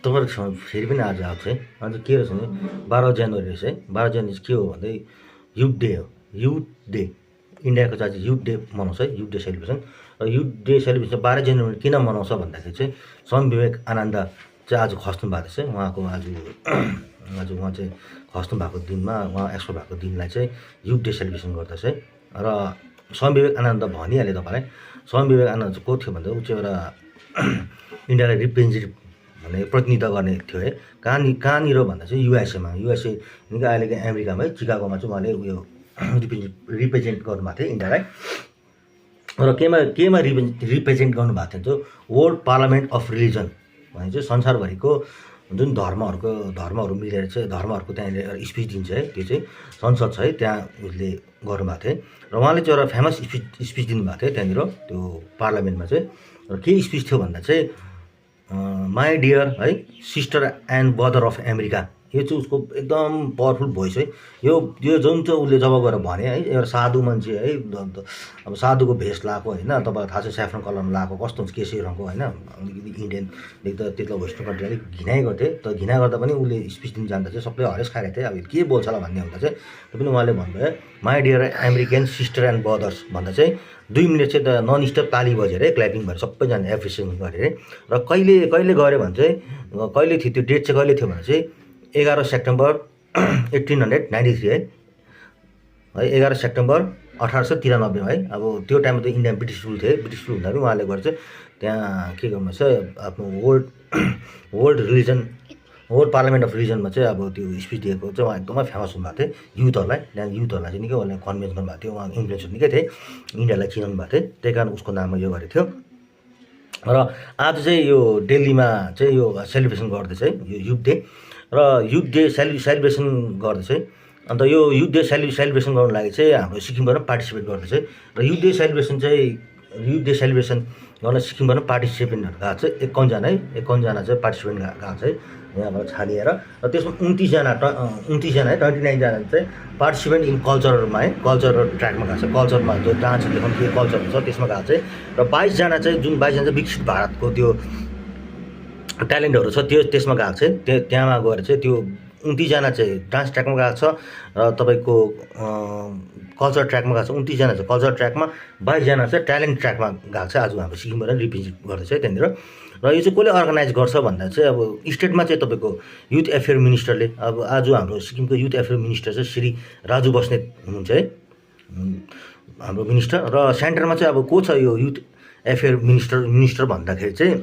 तपाईँहरूसँग फेरि पनि आज आएको छ है। अन्त के रहेछ भने 12 जनवरी रहेछ है। 12 जनवरी चाहिँ के हो भन्दै युथ डे हो। युथ डे इन्डियाको चाहिँ युथ डे मनाउँछ है, युथ डे सेलिब्रेसन। र युथ डे सेलिब्रेसन 12 जनवरी किन मनाउँछ भन्दाखेरि चाहिँ स्वामी विवेकानन्द चाहिँ आज खस्नु भएको छ। उहाँको आज उहाँ चाहिँ खस्नु भएको दिनमा, उहाँ एक्सपायर भएको दिनलाई चाहिँ युथ डे सेलिब्रेसन गर्दछ है। र स्वामी विवेकानन्द भनिहालेँ तपाईँलाई, स्वामी विवेकानन्द चाहिँ को थियो भन्दा ऊ चाहिँ एउटा इन्डियालाई रिप्रेजेन्ट भन्ने प्रतिनिधित्व गर्ने थियो है। कहाँनिर भन्दा चाहिँ युएसएमा, युएसए निकै अहिलेको अमेरिकामा है, चिकागोमा चाहिँ उहाँले उयो रिप्रेजेन्ट गर्नुभएको थियो इन्डियालाई। र केमा रिप्रेजेन्ट गर्नुभएको थियो वर्ल्ड पार्लियामेन्ट अफ रिलिजन भने चाहिँ संसारभरिको जुन धर्महरू मिलेर चाहिँ धर्महरूको त्यहाँनिर स्पिच दिन्छ है, त्यो चाहिँ संसद छ है, त्यहाँ उसले गर्नुभएको थियो। र उहाँले चाहिँ एउटा फेमस स्पिच दिनुभएको थियो त्यहाँनिर त्यो पार्लियामेन्टमा चाहिँ। र के स्पिच थियो भन्दा चाहिँ माई डियर है sister and brother of America, यो चाहिँ उसको एकदम पावरफुल भोइस है। यो जुन चाहिँ उसले जब गएर भने है, एउटा साधु मान्छे है, अब साधुको भेष लगाएको होइन, तपाईँलाई थाहा छ स्याफ्रन कलरमा लगाएको कस्तो हुन्छ, केसी रङको होइन, अलिकति इन्डियन देख्दा त्यति वेस्टर्न कन्ट्री अलिक घिनाइ गर्थे। तर घिनाइ गर्दा पनि उसले स्पिच दिन जाँदा चाहिँ सबले हरेस खाइरहेको थियो, अब के बोल्छ होला भन्ने हुँदा चाहिँ पनि उहाँले भन्नुभयो my dear American sister and brothers भन्दा चाहिँ 2 मिनट चाहिँ त नन स्टप ताली बजेर है, क्ल्यापिङ भएर सबैजना एप्रिसिएसन गरेर। र कहिले गऱ्यो भने चाहिँ कहिले थियो त्यो डेट चाहिँ कहिले थियो भने चाहिँ 11 सेप्टेम्बर 1893 है, 11 सेप्टेम्बर 1893 है। अब त्यो टाइममा त इन्डिया ब्रिटिस रुल थियो, ब्रिटिस रुल हुँदा पनि उहाँले गएर चाहिँ त्यहाँ के गर्नुहोस् आफ्नो वर्ल्ड पार्लियामेन्ट अफ रिलिजनमा चाहिँ अब त्यो स्पिच दिएको चाहिँ उहाँ एकदमै फेमस हुनुभएको थियो। युथहरूलाई चाहिँ निकै उहाँले कन्भिन्स गर्नुभएको थियो, उहाँ इन्फ्लुएन्सहरू निकै थिए, इन्डियालाई चिनाउनु भएको थियो, त्यही कारण उसको नाममा यो गरेको थियो। र आज चाहिँ यो दिल्लीमा चाहिँ यो सेलिब्रेसन गर्दैछ है, यो युथ डे। र युथ डे सेलिब्रेसन गर्दैछ है। अन्त यो युथ डे सेलिब्रेसन गर्नु लागि चाहिँ हाम्रो सिक्किमबाट पार्टिसिपेट गर्दैछ है। र युथ डे सेलिब्रेसन गर्न सिक्किमबाट पार्टिसिपेन्टहरू गएको छ 51 जना है, 51 जना चाहिँ पार्टिसिपेन्ट गएको छ है यहाँबाट छानिएर। र त्यसमा 29 जना है, 29 जना चाहिँ पार्टिसिपेन्ट इन कल्चरमा है, कल्चरल ट्र्याकमा गएको छ। कल्चरमा जो डान्सहरू देखाउनु के कल्चर हुन्छ त्यसमा गएको छ। र 22 जना चाहिँ जुन 22 जना चाहिँ विकसित भारतको त्यो ट्यालेन्टहरू छ त्यसमा गएको छ। त्यहाँमा गएर चाहिँ त्यो 29 जना चाहिँ डान्स ट्र्याकमा गएको छ। र तपाईँको कल्चर ट्र्याकमा गएको छ 29 जना चाहिँ कल्चर ट्र्याकमा, 22 जना चाहिँ ट्यालेन्ट ट्र्याकमा गएको छ। आज हाम्रो सिक्किमबाट रिप्रेजेन्ट गर्दैछ है त्यहाँनिर। र यो चाहिँ कसले अर्गनाइज गर्छ भन्दा चाहिँ अब स्टेटमा चाहिँ तपाईँको युथ एफेयर मिनिस्टरले, अब आज हाम्रो सिक्किमको युथ एफेयर मिनिस्टर चाहिँ श्री राजु बस्नेत हुनुहुन्छ है, हाम्रो मिनिस्टर। र सेन्टरमा चाहिँ अब को छ यो युथ एफेयर मिनिस्टर भन्दाखेरि चाहिँ